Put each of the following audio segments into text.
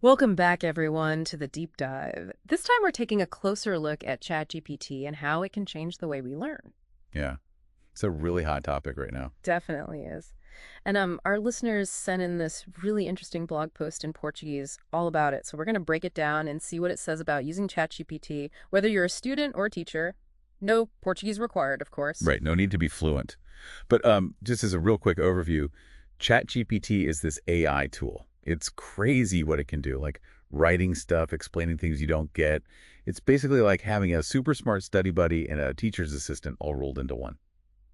Welcome back, everyone, to the deep dive. This time we're taking a closer look at ChatGPT and how it can change the way we learn. Yeah, it's a really hot topic right now. Definitely is. And our listeners sent in this really interesting blog post in Portuguese all about it. So we're going to break it down and see what it says about using ChatGPT, whether you're a student or a teacher. No Portuguese required, of course. Right, no need to be fluent. But just as a real quick overview, ChatGPT is this AI tool. It's crazy what it can do, like writing stuff, explaining things you don't get. It's basically like having a super smart study buddy and a teacher's assistant all rolled into one.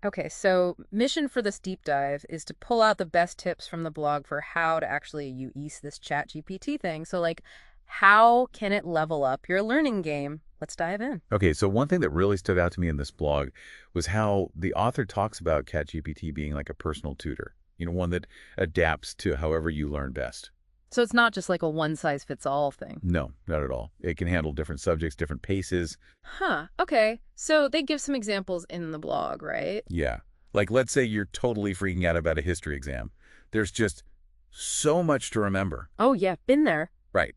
Okay, so mission for this deep dive is to pull out the best tips from the blog for how to actually use this chat GPT thing. So like, how can it level up your learning game? Let's dive in. Okay, so one thing that really stood out to me in this blog was how the author talks about ChatGPT being like a personal tutor, one that adapts to however you learn best. So it's not just like a one-size-fits-all thing. No, not at all. It can handle different subjects, different paces. Huh, okay. So they give some examples in the blog, right? Yeah. Like, let's say you're totally freaking out about a history exam. There's just so much to remember. Oh yeah, been there. Right.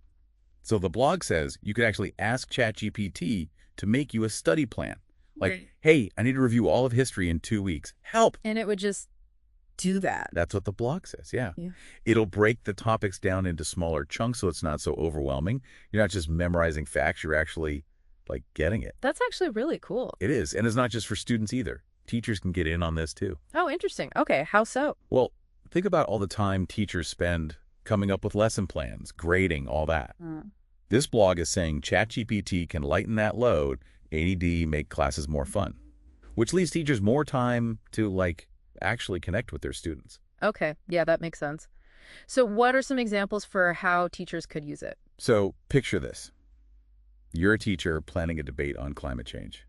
So the blog says you could actually ask ChatGPT to make you a study plan. Like, Right. hey, I need to review all of history in 2 weeks. Help! And it would just do that. That's what the blog says, yeah. Yeah. It'll break the topics down into smaller chunks so it's not so overwhelming. You're not just memorizing facts, you're actually, like, getting it. That's actually really cool. It is, and it's not just for students either. Teachers can get in on this too. Oh, interesting. Okay, how so? Well, think about all the time teachers spend coming up with lesson plans, grading, all that. This blog is saying ChatGPT can lighten that load, AD, make classes more fun, which leaves teachers more time to, like, actually connect with their students. Okay, yeah, that makes sense. So what are some examples for how teachers could use it? So picture this. You're a teacher planning a debate on climate change.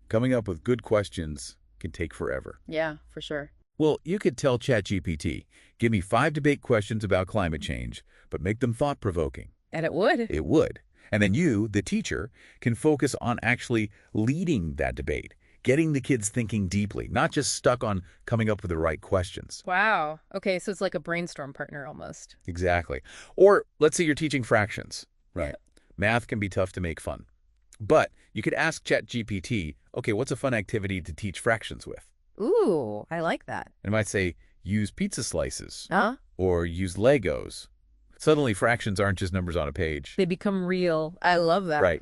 Coming up with good questions can take forever. Yeah, for sure. Well, you could tell ChatGPT, give me 5 debate questions about climate change, but make them thought-provoking. And it would. It would. And then you, the teacher, can focus on actually leading that debate, getting the kids thinking deeply, not just stuck on coming up with the right questions. Wow. Okay, so it's like a brainstorm partner almost. Exactly. Or let's say you're teaching fractions. Right. Math can be tough to make fun. But you could ask ChatGPT, okay, what's a fun activity to teach fractions with? Ooh, I like that. And it might say, use pizza slices Huh? or use Legos. Suddenly, fractions aren't just numbers on a page. They become real. I love that. Right.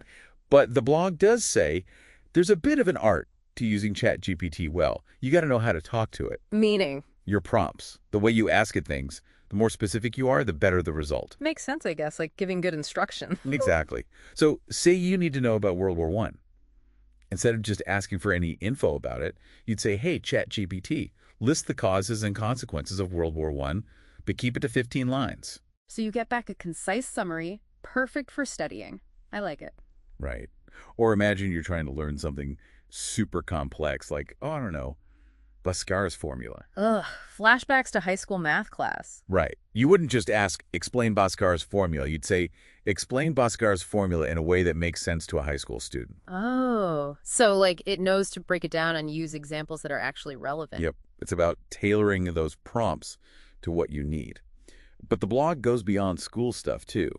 But the blog does say there's a bit of an art to using ChatGPT well. You got to know how to talk to it. Meaning? Your prompts, the way you ask it things, the more specific you are, the better the result. Makes sense, I guess, like giving good instruction. Exactly. So say you need to know about World War I. Instead of just asking for any info about it, you'd say, hey, ChatGPT, list the causes and consequences of World War I, but keep it to 15 lines. So you get back a concise summary, perfect for studying. I like it. Right. Or imagine you're trying to learn something super complex, like, oh, I don't know, Bhaskara's formula. Ugh, flashbacks to high school math class. Right. You wouldn't just ask, explain Bhaskara's formula. You'd say, explain Bhaskara's formula in a way that makes sense to a high school student. Oh, so like it knows to break it down and use examples that are actually relevant. Yep. It's about tailoring those prompts to what you need. But the blog goes beyond school stuff, too.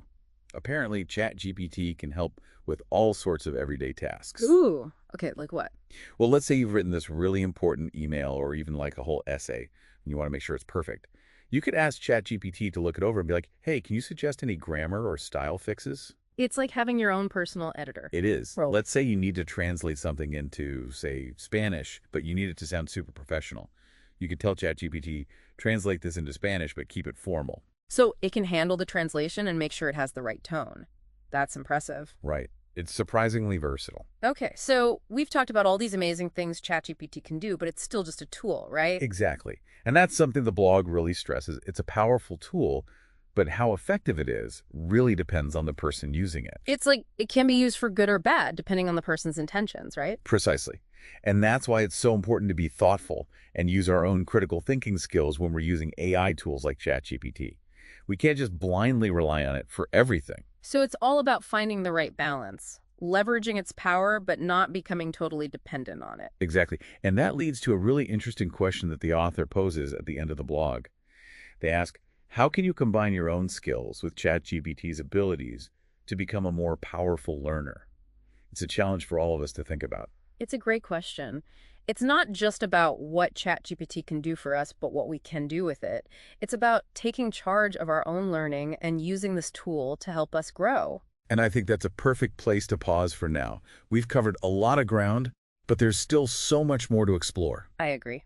Apparently, ChatGPT can help with all sorts of everyday tasks. Ooh, okay, like what? Well, let's say you've written this really important email or even like a whole essay, and you want to make sure it's perfect. You could ask ChatGPT to look it over and be like, hey, can you suggest any grammar or style fixes? It's like having your own personal editor. It is. Well, Let's say you need to translate something into, say, Spanish, but you need it to sound super professional. You could tell ChatGPT, translate this into Spanish, but keep it formal. so it can handle the translation and make sure it has the right tone. That's impressive. Right. It's surprisingly versatile. Okay, so we've talked about all these amazing things ChatGPT can do, but it's still just a tool, right? Exactly. And that's something the blog really stresses. It's a powerful tool, but how effective it is really depends on the person using it. It's like it can be used for good or bad, depending on the person's intentions, right? Precisely. And that's why it's so important to be thoughtful and use our own critical thinking skills when we're using AI tools like ChatGPT. We can't just blindly rely on it for everything. So it's all about finding the right balance, leveraging its power, but not becoming totally dependent on it. Exactly. And that leads to a really interesting question that the author poses at the end of the blog. They ask, How can you combine your own skills with ChatGPT's abilities to become a more powerful learner? It's a challenge for all of us to think about. It's a great question. It's not just about what ChatGPT can do for us, but what we can do with it. It's about taking charge of our own learning and using this tool to help us grow. And I think that's a perfect place to pause for now. We've covered a lot of ground, but there's still so much more to explore. I agree.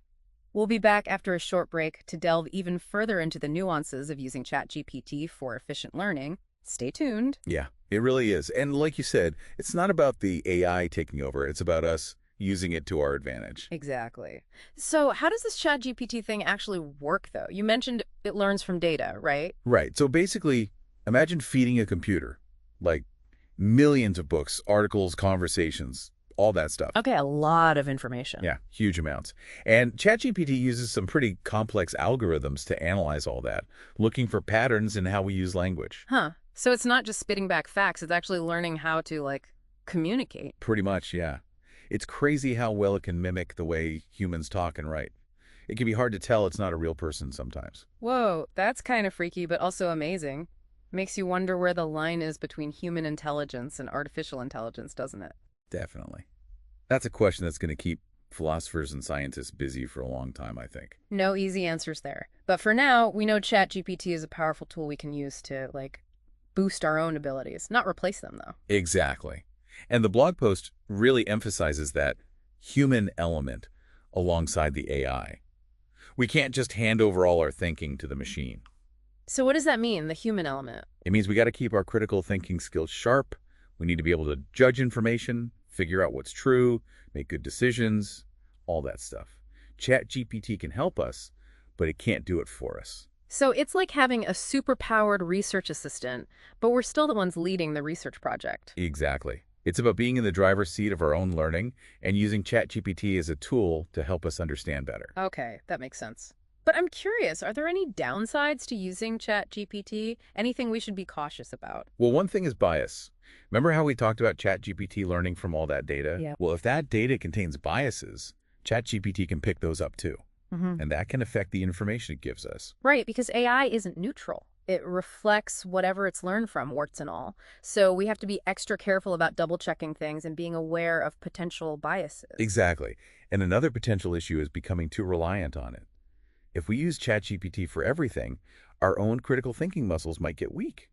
We'll be back after a short break to delve even further into the nuances of using ChatGPT for efficient learning. Stay tuned. Yeah, it really is. And like you said, it's not about the AI taking over. It's about us using it to our advantage. Exactly. So how does this ChatGPT thing actually work, though? You mentioned it learns from data, right? Right. So basically, imagine feeding a computer, like millions of books, articles, conversations, all that stuff. Okay, a lot of information. Yeah, huge amounts. And ChatGPT uses some pretty complex algorithms to analyze all that, looking for patterns in how we use language. Huh. So it's not just spitting back facts, it's actually learning how to, communicate. Pretty much, yeah. It's crazy how well it can mimic the way humans talk and write. It can be hard to tell it's not a real person sometimes. Whoa, that's kind of freaky, but also amazing. Makes you wonder where the line is between human intelligence and artificial intelligence, doesn't it? Definitely. That's a question that's going to keep philosophers and scientists busy for a long time, I think. No easy answers there. But for now, we know ChatGPT is a powerful tool we can use to, boost our own abilities, not replace them, though. Exactly. And the blog post really emphasizes that human element alongside the AI. We can't just hand over all our thinking to the machine. So what does that mean, the human element? It means we got to keep our critical thinking skills sharp. We need to be able to judge information, figure out what's true, make good decisions, all that stuff. ChatGPT can help us, but it can't do it for us. So it's like having a super-powered research assistant, but we're still the ones leading the research project. Exactly. It's about being in the driver's seat of our own learning and using ChatGPT as a tool to help us understand better. Okay, that makes sense. But I'm curious, are there any downsides to using ChatGPT? Anything we should be cautious about? Well, one thing is bias. Remember how we talked about ChatGPT learning from all that data? Yeah. Well, if that data contains biases, ChatGPT can pick those up too. And that can affect the information it gives us. Right, because AI isn't neutral. It reflects whatever it's learned from, warts and all. So we have to be extra careful about double-checking things and being aware of potential biases. Exactly. And another potential issue is becoming too reliant on it. If we use ChatGPT for everything, our own critical thinking muscles might get weak.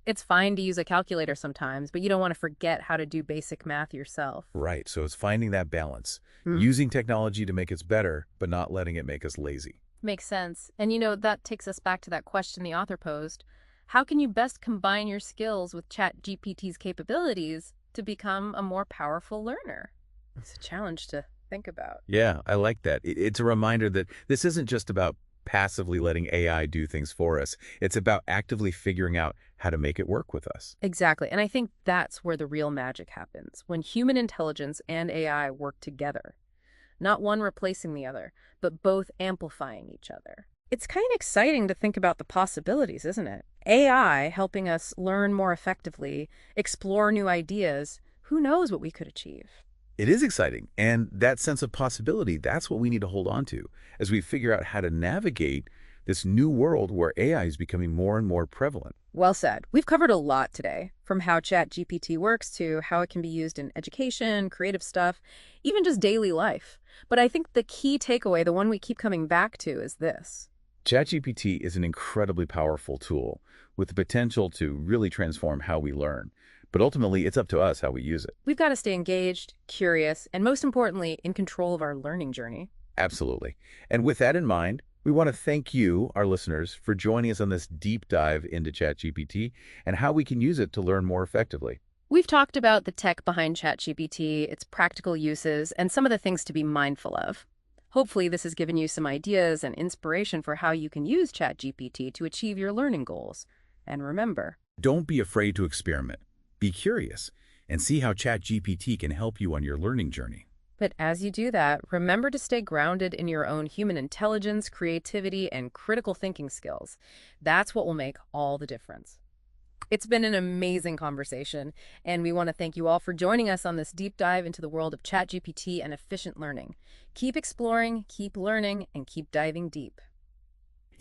It's fine to use a calculator sometimes, but you don't want to forget how to do basic math yourself. Right, so it's finding that balance. Using technology to make us better, but not letting it make us lazy. Makes sense. And that takes us back to that question the author posed. How can you best combine your skills with ChatGPT's capabilities to become a more powerful learner? It's a challenge to think about. Yeah, I like that. It's a reminder that this isn't just about passively letting AI do things for us. It's about actively figuring out how to make it work with us. Exactly. And I think that's where the real magic happens, when human intelligence and AI work together. Not one replacing the other, but both amplifying each other. It's kind of exciting to think about the possibilities, isn't it? AI helping us learn more effectively, explore new ideas. Who knows what we could achieve? It is exciting, and that sense of possibility, that's what we need to hold on to as we figure out how to navigate this new world where AI is becoming more and more prevalent. Well said. We've covered a lot today, from how ChatGPT works to how it can be used in education, creative stuff, even just daily life. But I think the key takeaway, the one we keep coming back to, is this. ChatGPT is an incredibly powerful tool with the potential to really transform how we learn. But ultimately, it's up to us how we use it. We've got to stay engaged, curious, and most importantly, in control of our learning journey. Absolutely. And with that in mind, we want to thank you, our listeners, for joining us on this deep dive into ChatGPT and how we can use it to learn more effectively. We've talked about the tech behind ChatGPT, its practical uses, and some of the things to be mindful of. Hopefully, this has given you some ideas and inspiration for how you can use ChatGPT to achieve your learning goals. And remember, don't be afraid to experiment. Be curious and see how ChatGPT can help you on your learning journey. But as you do that, remember to stay grounded in your own human intelligence, creativity, and critical thinking skills. That's what will make all the difference. It's been an amazing conversation, and we want to thank you all for joining us on this deep dive into the world of ChatGPT and efficient learning. Keep exploring, keep learning, and keep diving deep.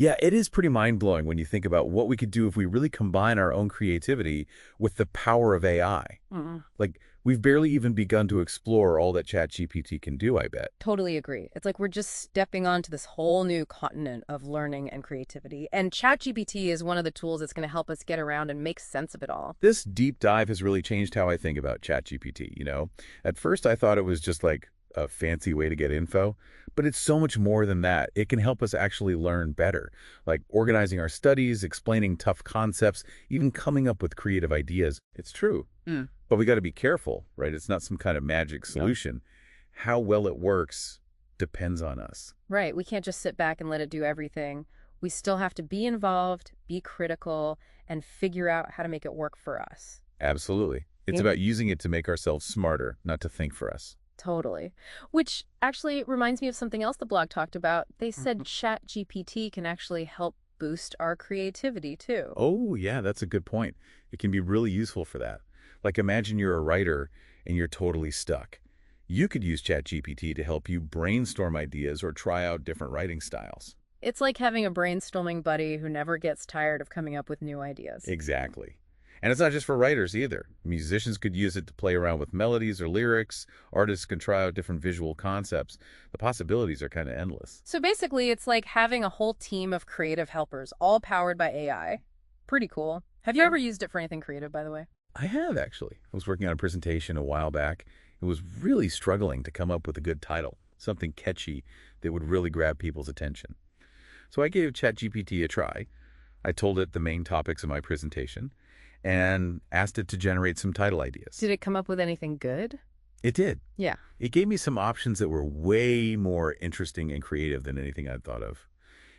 Yeah, it is pretty mind-blowing when you think about what we could do if we really combine our own creativity with the power of AI. Mm. Like, we've barely even begun to explore all that ChatGPT can do, I bet. Totally agree. It's like we're just stepping onto this whole new continent of learning and creativity. And ChatGPT is one of the tools that's going to help us get around and make sense of it all. This deep dive has really changed how I think about ChatGPT. At first, I thought it was just like a fancy way to get info, but it's so much more than that. It can help us actually learn better, like organizing our studies, explaining tough concepts, even coming up with creative ideas. It's true. Mm. But we got to be careful, right? It's not some kind of magic solution. How well it works depends on us. Right. We can't just sit back and let it do everything. We still have to be involved, be critical, and figure out how to make it work for us. Absolutely. It's Yeah. about using it to make ourselves smarter, not to think for us. Totally. Which actually reminds me of something else the blog talked about. They said Mhm. ChatGPT can actually help boost our creativity too. Oh, yeah, that's a good point. It can be really useful for that. Like imagine you're a writer and you're totally stuck. You could use ChatGPT to help you brainstorm ideas or try out different writing styles. It's like having a brainstorming buddy who never gets tired of coming up with new ideas. Exactly. And it's not just for writers either. Musicians could use it to play around with melodies or lyrics. Artists can try out different visual concepts. The possibilities are kind of endless. So basically, it's like having a whole team of creative helpers, all powered by AI. Pretty cool. Have you ever used it for anything creative, by the way? I have, actually. I was working on a presentation a while back. It was really struggling to come up with a good title, something catchy that would really grab people's attention. So I gave ChatGPT a try. I told it the main topics of my presentation and asked it to generate some title ideas. Did it come up with anything good? It did. Yeah. It gave me some options that were way more interesting and creative than anything I'd thought of.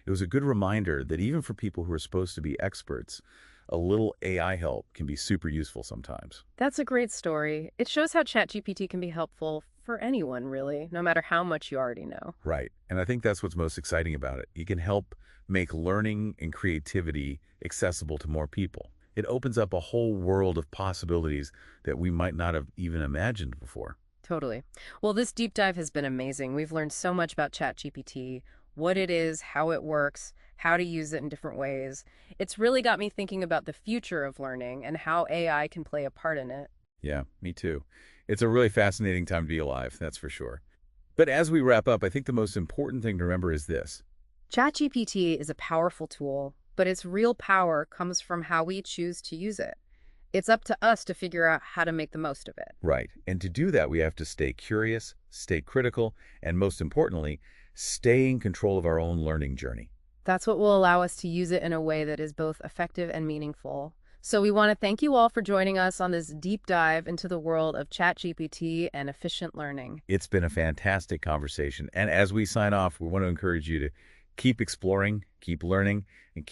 It was a good reminder that even for people who are supposed to be experts, a little AI help can be super useful sometimes. That's a great story. It shows how ChatGPT can be helpful for anyone, really, no matter how much you already know. Right. And I think that's what's most exciting about it. It can help make learning and creativity accessible to more people. It opens up a whole world of possibilities that we might not have even imagined before. Totally. Well, this deep dive has been amazing. We've learned so much about ChatGPT, what it is, how it works, how to use it in different ways. It's really got me thinking about the future of learning and how AI can play a part in it. Yeah, me too. It's a really fascinating time to be alive, that's for sure. But as we wrap up, I think the most important thing to remember is this. ChatGPT is a powerful tool, but its real power comes from how we choose to use it. It's up to us to figure out how to make the most of it. Right. And to do that, we have to stay curious, stay critical, and most importantly, stay in control of our own learning journey. That's what will allow us to use it in a way that is both effective and meaningful. So we want to thank you all for joining us on this deep dive into the world of ChatGPT and efficient learning. It's been a fantastic conversation. And as we sign off, we want to encourage you to keep exploring, keep learning, and keep